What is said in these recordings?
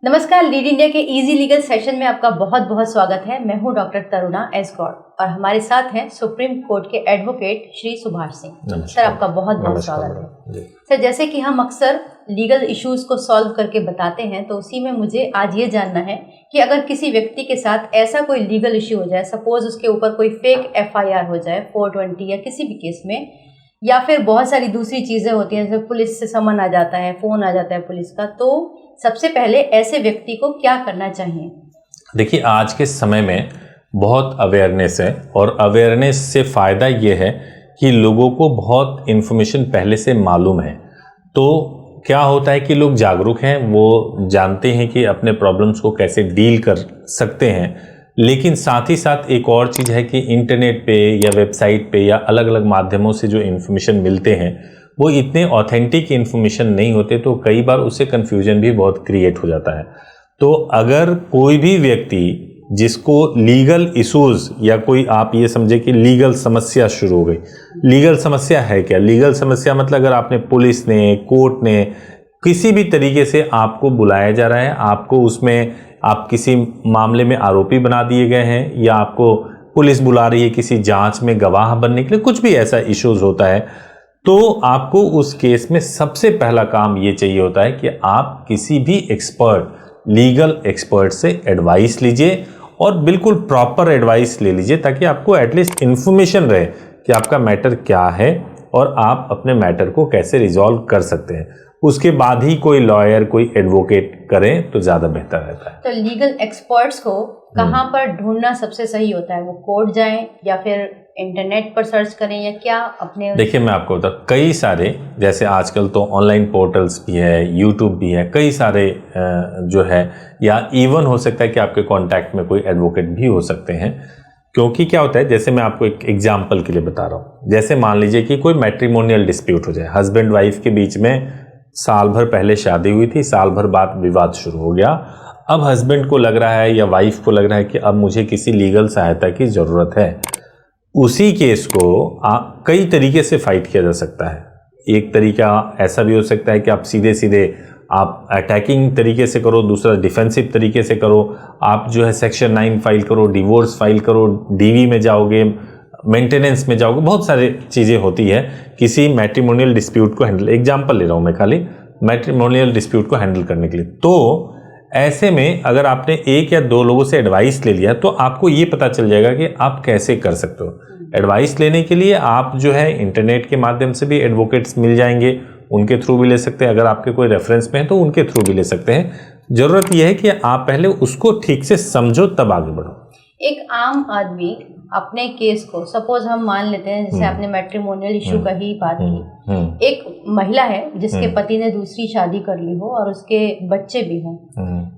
नमस्कार, lead India के easy legal session में आपका बहुत बहुत स्वागत है। मैं हूं डॉक्टर तरुणा एस गौड़ और हमारे साथ हैं सुप्रीम कोर्ट के एडवोकेट श्री सुभाष सिंह। सर, आपका बहुत बहुत स्वागत है। सर, जैसे कि हम अक्सर लीगल इश्यूज को सॉल्व करके बताते हैं, तो उसी में मुझे आज ये जानना है कि अगर किसी व्यक्ति के साथ ऐसा कोई लीगल इश्यू हो जाए, सपोज उसके ऊपर कोई फेक FIR हो जाए 420 या किसी भी केस में, या फिर बहुत सारी दूसरी चीज़ें होती हैं, जैसे पुलिस से समन आ जाता है, फ़ोन आ जाता है पुलिस का, तो सबसे पहले ऐसे व्यक्ति को क्या करना चाहिए? देखिए, आज के समय में बहुत अवेयरनेस है और अवेयरनेस से फ़ायदा ये है कि लोगों को बहुत इन्फॉर्मेशन पहले से मालूम है। तो क्या होता है कि लोग जागरूक हैं, वो जानते हैं कि अपने प्रॉब्लम्स को कैसे डील कर सकते हैं। लेकिन साथ ही साथ एक और चीज़ है कि इंटरनेट पे या वेबसाइट पे या अलग अलग माध्यमों से जो इन्फॉर्मेशन मिलते हैं वो इतने ऑथेंटिक इन्फॉर्मेशन नहीं होते, तो कई बार उससे कन्फ्यूजन भी बहुत क्रिएट हो जाता है। तो अगर कोई भी व्यक्ति जिसको लीगल इश्यूज या कोई आप ये समझे कि लीगल समस्या शुरू हो गई, लीगल समस्या है क्या? लीगल समस्या मतलब अगर आपने पुलिस ने, कोर्ट ने किसी भी तरीके से आपको बुलाया जा रहा है, आपको उसमें आप किसी मामले में आरोपी बना दिए गए हैं, या आपको पुलिस बुला रही है किसी जांच में गवाह बनने के लिए, कुछ भी ऐसा इश्यूज होता है, तो आपको उस केस में सबसे पहला काम ये चाहिए होता है कि आप किसी भी एक्सपर्ट, लीगल एक्सपर्ट से एडवाइस लीजिए और बिल्कुल प्रॉपर एडवाइस ले लीजिए, ताकि आपको एटलीस्ट इन्फॉर्मेशन रहे कि आपका मैटर क्या है और आप अपने मैटर को कैसे रिजॉल्व कर सकते हैं। उसके बाद ही कोई लॉयर, कोई एडवोकेट करें तो ज़्यादा बेहतर रहता है। तो लीगल एक्सपर्ट्स को कहाँ पर ढूंढना सबसे सही होता है? वो कोर्ट जाएं या फिर इंटरनेट पर सर्च करें, या क्या अपने? देखिए, मैं आपको बताऊँ, कई सारे, जैसे आजकल तो ऑनलाइन पोर्टल्स भी है, यूट्यूब भी है, कई सारे जो है, या इवन हो सकता है कि आपके कॉन्टैक्ट में कोई एडवोकेट भी हो सकते हैं। क्योंकि क्या होता है, जैसे मैं आपको एक एग्जाम्पल के लिए बता रहा हूँ, जैसे मान लीजिए कि कोई मैट्रिमोनियल डिस्प्यूट हो जाए, हस्बैंड वाइफ के बीच में साल भर पहले शादी हुई थी, साल भर बाद विवाद शुरू हो गया। अब हस्बैंड को लग रहा है या वाइफ को लग रहा है कि अब मुझे किसी लीगल सहायता की ज़रूरत है। उसी केस को कई तरीके से फाइट किया जा सकता है। एक तरीका ऐसा भी हो सकता है कि आप सीधे सीधे आप अटैकिंग तरीके से करो, दूसरा डिफेंसिव तरीके से करो। आप जो है सेक्शन 9 फाइल करो, डिवोर्स फाइल करो, DV में जाओगे, मेंटेनेंस में जाओगे, बहुत सारी चीज़ें होती है किसी मैट्रिमोनियल डिस्प्यूट को हैंडल। एग्जाम्पल ले रहा हूँ मैं खाली मैट्रिमोनियल डिस्प्यूट को हैंडल करने के लिए। तो ऐसे में अगर आपने एक या दो लोगों से एडवाइस ले लिया तो आपको ये पता चल जाएगा कि आप कैसे कर सकते हो। एडवाइस लेने के लिए आप जो है इंटरनेट के माध्यम से भी एडवोकेट्स मिल जाएंगे, उनके थ्रू भी ले सकते हैं। अगर आपके कोई रेफरेंस में है तो उनके थ्रू भी ले सकते हैं। ज़रूरत यह है कि आप पहले उसको ठीक से समझो, तब आगे बढ़ो। एक आम आदमी अपने केस को, सपोज हम मान लेते हैं, जैसे आपने मैट्रिमोनियल इशू का ही बात की, एक महिला है जिसके पति ने दूसरी शादी कर ली हो और उसके बच्चे भी हों,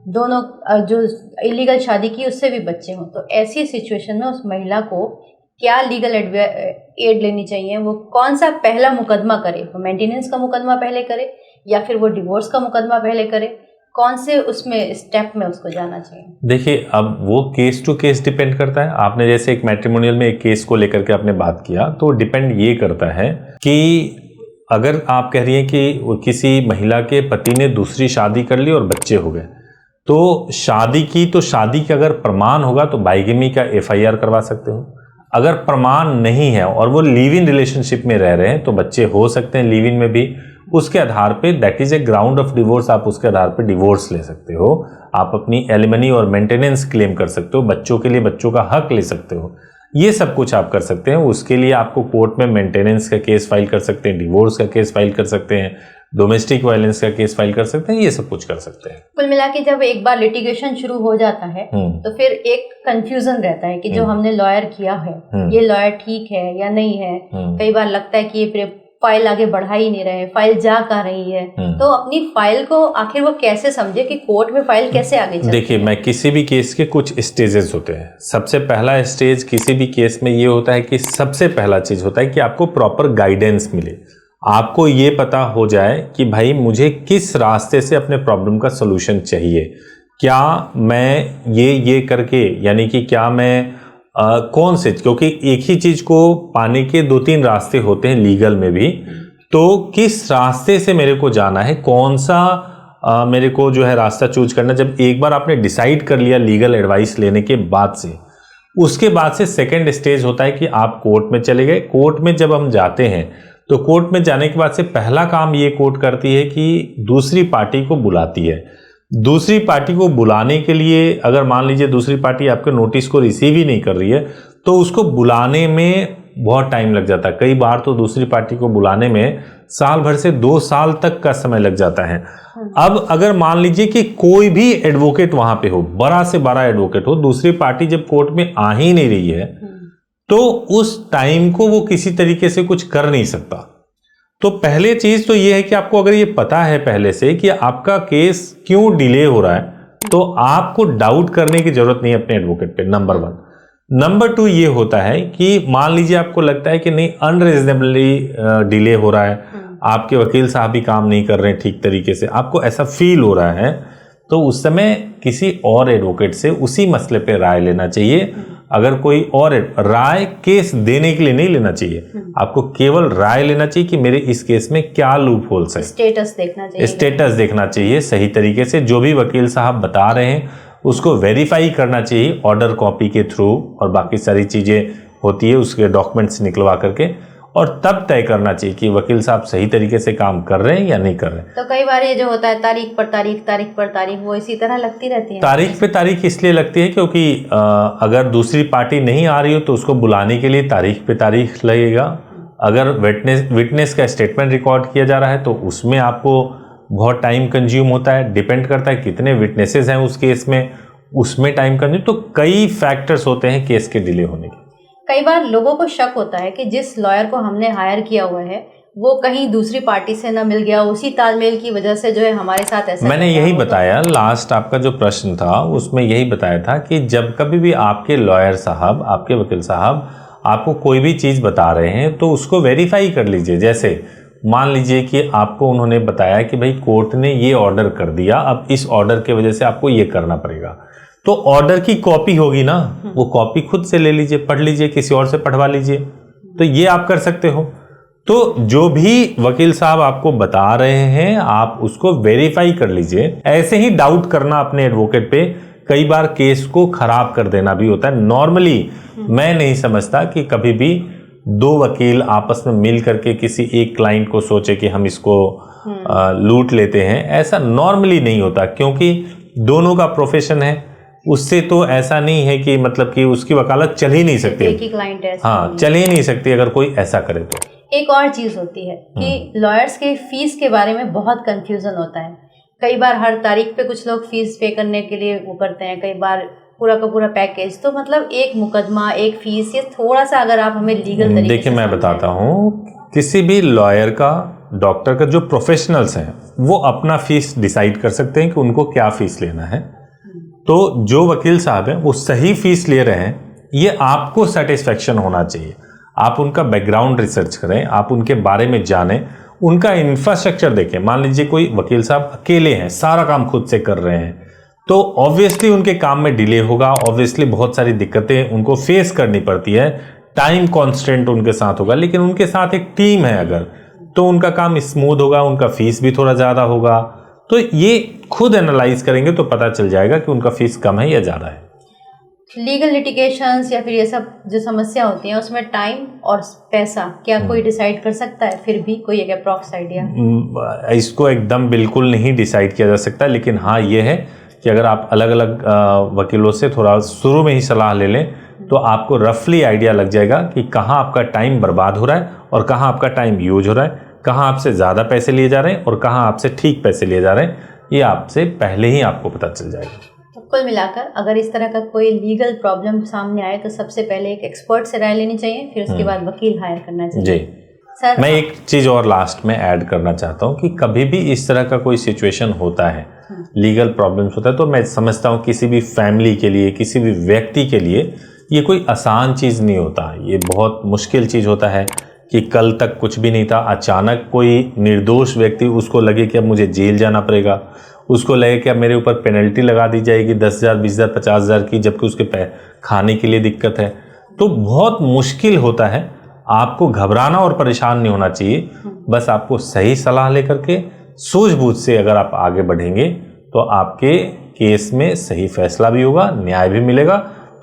दोनों जो इलीगल शादी की उससे भी बच्चे हों, तो ऐसी सिचुएशन में उस महिला को क्या लीगल एड लेनी चाहिए? वो कौन सा पहला मुकदमा करे? वो मेंटेनेंस का मुकदमा पहले करे या फिर वो डिवोर्स का मुकदमा पहले करे? कौन से उसमें स्टेप में उसको जाना चाहिए? देखिए, अब वो केस टू केस डिपेंड करता है। आपने जैसे एक मैट्रिमोनियल में एक केस को लेकर के आपने बात किया, तो डिपेंड ये करता है कि अगर आप कह रही हैं कि किसी महिला के पति ने दूसरी शादी कर ली और बच्चे हो गए, तो शादी की, तो शादी का अगर प्रमाण होगा तो बाइगेमी का FIR करवा सकते हो। अगर प्रमाण नहीं है और वो लिव इन रिलेशनशिप में रह रहे हैं तो बच्चे हो सकते हैं लिव इन में भी। उसके आधार पे that is a ground of divorce, आप उसके आधार पे डिवोर्स ले सकते हो। आप अपनी एलिमनी और मेंटेनेंस क्लेम कर सकते हो, बच्चों के लिए बच्चों का हक ले सकते हो। ये सब कुछ आप कर सकते हैं। उसके लिए आपको कोर्ट में मेंटेनेंस का केस फाइल कर सकते हैं, डिवोर्स का केस फाइल कर सकते हैं, डोमेस्टिक वायलेंस का केस फाइल कर सकते हैं, ये सब कुछ कर सकते हैं। कुल मिला के जब एक बार लिटिगेशन शुरू हो जाता है तो फिर एक कंफ्यूजन रहता है कि जो हमने लॉयर किया है ये लॉयर ठीक है या नहीं है। कई बार लगता है कि ये फाइल आगे बढ़ा ही नहीं रहे, फाइल जा कहाँ रही है। तो अपनी फाइल को आखिर वो कैसे समझे कि कोर्ट में फाइल कैसे आगे चलती है? देखिए, मैं किसी भी केस के कुछ स्टेजेस होते हैं। सबसे पहला स्टेज किसी भी केस में ये होता है कि सबसे पहला चीज होता है कि आपको प्रॉपर गाइडेंस मिले। आपको ये पता हो जाए कि भाई मुझे किस रास्ते से अपने प्रॉब्लम का सलूशन चाहिए। क्या मैं ये करके, यानी कि क्या मैं कौन से, क्योंकि एक ही चीज को पाने के 2-3 रास्ते होते हैं लीगल में भी। तो किस रास्ते से मेरे को जाना है, कौन सा मेरे को जो है रास्ता चूज करना। जब एक बार आपने डिसाइड कर लिया लीगल एडवाइस लेने के बाद से, उसके बाद से सेकंड स्टेज होता है कि आप कोर्ट में चले गए। कोर्ट में जब हम जाते हैं तो कोर्ट में जाने के बाद से पहला काम ये कोर्ट करती है कि दूसरी पार्टी को बुलाती है। दूसरी पार्टी को बुलाने के लिए अगर मान लीजिए दूसरी पार्टी आपके नोटिस को रिसीव ही नहीं कर रही है तो उसको बुलाने में बहुत टाइम लग जाता है। कई बार तो दूसरी पार्टी को बुलाने में साल भर से 2 साल तक का समय लग जाता है। अब अगर मान लीजिए कि कोई भी एडवोकेट वहां पे हो, बड़ा से बड़ा एडवोकेट हो, दूसरी पार्टी जब कोर्ट में आ ही नहीं रही है तो उस टाइम को वो किसी तरीके से कुछ कर नहीं सकता। तो पहले चीज तो ये है कि आपको अगर ये पता है पहले से कि आपका केस क्यों डिले हो रहा है तो आपको डाउट करने की जरूरत नहीं है अपने एडवोकेट पे, नंबर 1। नंबर 2 ये होता है कि मान लीजिए आपको लगता है कि नहीं अनरीजनेबली डिले हो रहा है, आपके वकील साहब भी काम नहीं कर रहे हैं ठीक तरीके से, आपको ऐसा फील हो रहा है, तो उस समय किसी और एडवोकेट से उसी मसले पे राय लेना चाहिए। अगर कोई और राय केस देने के लिए नहीं लेना चाहिए, आपको केवल राय लेना चाहिए कि मेरे इस केस में क्या लूप होल्स है, स्टेटस देखना चाहिए। स्टेटस देखना चाहिए सही तरीके से। जो भी वकील साहब बता रहे हैं उसको वेरीफाई करना चाहिए ऑर्डर कॉपी के थ्रू, और बाकी सारी चीजें होती है उसके डॉक्यूमेंट्स निकलवा करके, और तब तय करना चाहिए कि वकील साहब सही तरीके से काम कर रहे हैं या नहीं कर रहे हैं। तो कई बार ये जो होता है तारीख पर तारीख वो इसी तरह लगती रहती है। तारीख पे तारीख इसलिए लगती है क्योंकि अगर दूसरी पार्टी नहीं आ रही हो तो उसको बुलाने के लिए तारीख पे तारीख लगेगा। अगर विटनेस का स्टेटमेंट रिकॉर्ड किया जा रहा है तो उसमें आपको बहुत टाइम कंज्यूम होता है, डिपेंड करता है कितने विटनेसेस हैं उस केस में, उसमें टाइम कंज्यूम। तो कई फैक्टर्स होते हैं केस के डिले होने के। कई बार लोगों को शक होता है कि जिस लॉयर को हमने हायर किया हुआ है वो कहीं दूसरी पार्टी से न मिल गया, उसी तालमेल की वजह से जो है हमारे साथ ऐसा। मैंने यही बताया, लास्ट आपका जो प्रश्न था उसमें यही बताया था कि जब कभी भी आपके लॉयर साहब, आपके वकील साहब आपको कोई भी चीज़ बता रहे हैं तो उसको वेरीफाई कर लीजिए। जैसे मान लीजिए कि आपको उन्होंने बताया कि भाई कोर्ट ने ये ऑर्डर कर दिया, अब इस ऑर्डर की वजह से आपको ये करना पड़ेगा, तो ऑर्डर की कॉपी होगी ना, वो कॉपी खुद से ले लीजिए, पढ़ लीजिए, किसी और से पढ़वा लीजिए, तो ये आप कर सकते हो। तो जो भी वकील साहब आपको बता रहे हैं आप उसको वेरीफाई कर लीजिए। ऐसे ही डाउट करना अपने एडवोकेट पे कई बार केस को खराब कर देना भी होता है। नॉर्मली मैं नहीं समझता कि कभी भी 2 वकील आपस में मिल करके किसी एक क्लाइंट को सोचे कि हम इसको लूट लेते हैं, ऐसा नॉर्मली नहीं होता, क्योंकि दोनों का प्रोफेशन है। उससे तो ऐसा नहीं है कि मतलब कि उसकी वकालत चल ही नहीं सकती, एक ही क्लाइंट है, हाँ चल ही नहीं सकती अगर कोई ऐसा करे तो। एक और चीज होती है कि लॉयर्स के फीस के बारे में बहुत कंफ्यूजन होता है। कई बार हर तारीख पे कुछ लोग फीस पे करने के लिए वो करते हैं, कई बार पूरा का पूरा पैकेज। तो मतलब एक मुकदमा, एक फीस, ये थोड़ा सा अगर आप हमें लीगल तरीके देखिए मैं बताता हूँ, किसी भी लॉयर का, डॉक्टर का जो प्रोफेशनल्स हैं वो अपना फीस डिसाइड कर सकते हैं कि उनको क्या फीस लेना है। तो जो वकील साहब हैं वो सही फीस ले रहे हैं, ये आपको सेटिस्फेक्शन होना चाहिए। आप उनका बैकग्राउंड रिसर्च करें, आप उनके बारे में जानें, उनका इंफ्रास्ट्रक्चर देखें। मान लीजिए कोई वकील साहब अकेले हैं, सारा काम खुद से कर रहे हैं, तो ऑब्वियसली उनके काम में डिले होगा, ऑब्वियसली बहुत सारी दिक्कतें उनको फेस करनी पड़ती है, टाइम कॉन्स्टेंट उनके साथ होगा। लेकिन उनके साथ एक टीम है अगर, तो उनका काम स्मूथ होगा, उनका फीस भी थोड़ा ज़्यादा होगा। तो ये खुद एनालाइज करेंगे तो पता चल जाएगा कि उनका फीस कम है या ज़्यादा है। लीगल लिटिगेशंस या फिर ये सब जो समस्या होती है उसमें टाइम और पैसा क्या कोई डिसाइड कर सकता है? फिर भी कोई एक अप्रॉक्स आइडिया? इसको एकदम बिल्कुल नहीं डिसाइड किया जा सकता, लेकिन हाँ ये है कि अगर आप अलग अलग वकीलों से थोड़ा शुरू में ही सलाह ले लें तो आपको रफली आइडिया लग जाएगा कि कहाँ आपका टाइम बर्बाद हो रहा है और कहाँ आपका टाइम यूज हो रहा है, कहाँ आपसे ज़्यादा पैसे लिए जा रहे हैं और कहाँ आपसे ठीक पैसे लिए जा रहे हैं। ये आपसे पहले ही आपको पता चल जाएगा। तो कुल मिलाकर अगर इस तरह का कोई लीगल प्रॉब्लम सामने आए तो सबसे पहले एक एक्सपर्ट से राय लेनी चाहिए, फिर उसके बाद वकील हायर करना चाहिए। जी सर, मैं एक चीज़ और लास्ट में ऐड करना चाहता हूँ कि कभी भी इस तरह का कोई सिचुएशन होता है, लीगल प्रॉब्लम्स होता है, तो मैं समझता हूँ किसी भी फैमिली के लिए, किसी भी व्यक्ति के लिए ये कोई आसान चीज़ नहीं होता। ये बहुत मुश्किल चीज़ होता है कि कल तक कुछ भी नहीं था, अचानक कोई निर्दोष व्यक्ति, उसको लगे कि अब मुझे जेल जाना पड़ेगा, उसको लगे कि अब मेरे ऊपर पेनल्टी लगा दी जाएगी 10,000, 20,000, 50,000 की, जबकि उसके खाने के लिए दिक्कत है। तो बहुत मुश्किल होता है। आपको घबराना और परेशान नहीं होना चाहिए। बस आपको सही सलाह लेकर के सूझबूझ से अगर आप आगे बढ़ेंगे तो आपके केस में सही फैसला भी होगा, न्याय भी मिलेगा।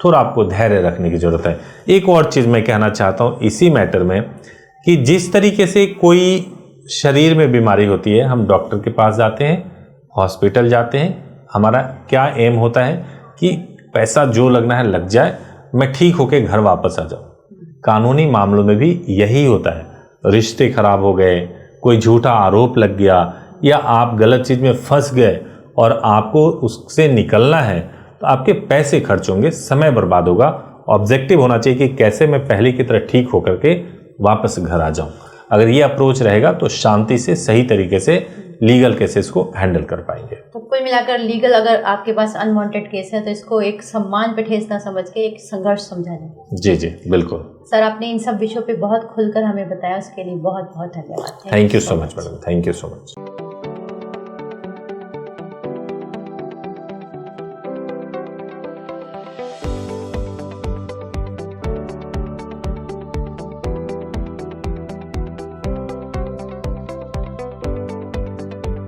थोड़ा आपको धैर्य रखने की जरूरत है। एक और चीज़ मैं कहना चाहता हूँ इसी मैटर में कि जिस तरीके से कोई शरीर में बीमारी होती है, हम डॉक्टर के पास जाते हैं, हॉस्पिटल जाते हैं, हमारा क्या एम होता है कि पैसा जो लगना है लग जाए, मैं ठीक होके घर वापस आ जाऊँ। कानूनी मामलों में भी यही होता है। रिश्ते खराब हो गए, कोई झूठा आरोप लग गया, या आप गलत चीज़ में फंस गए और आपको उससे निकलना है, तो आपके पैसे खर्च होंगे, समय बर्बाद होगा। ऑब्जेक्टिव होना चाहिए कि कैसे मैं पहले की तरह ठीक होकर के वापस घर आ जाऊं। अगर ये अप्रोच रहेगा तो शांति से सही तरीके से लीगल केसेस को हैंडल कर पाएंगे। तो कुल मिलाकर लीगल अगर आपके पास अनवांटेड केस है तो इसको एक सम्मान पे ठेस ना समझ के एक संघर्ष समझा जाए। जी जी बिल्कुल। सर, आपने इन सब विषयों पे बहुत खुलकर हमें बताया, उसके लिए बहुत बहुत धन्यवाद। Thank you so much madam, thank you so much.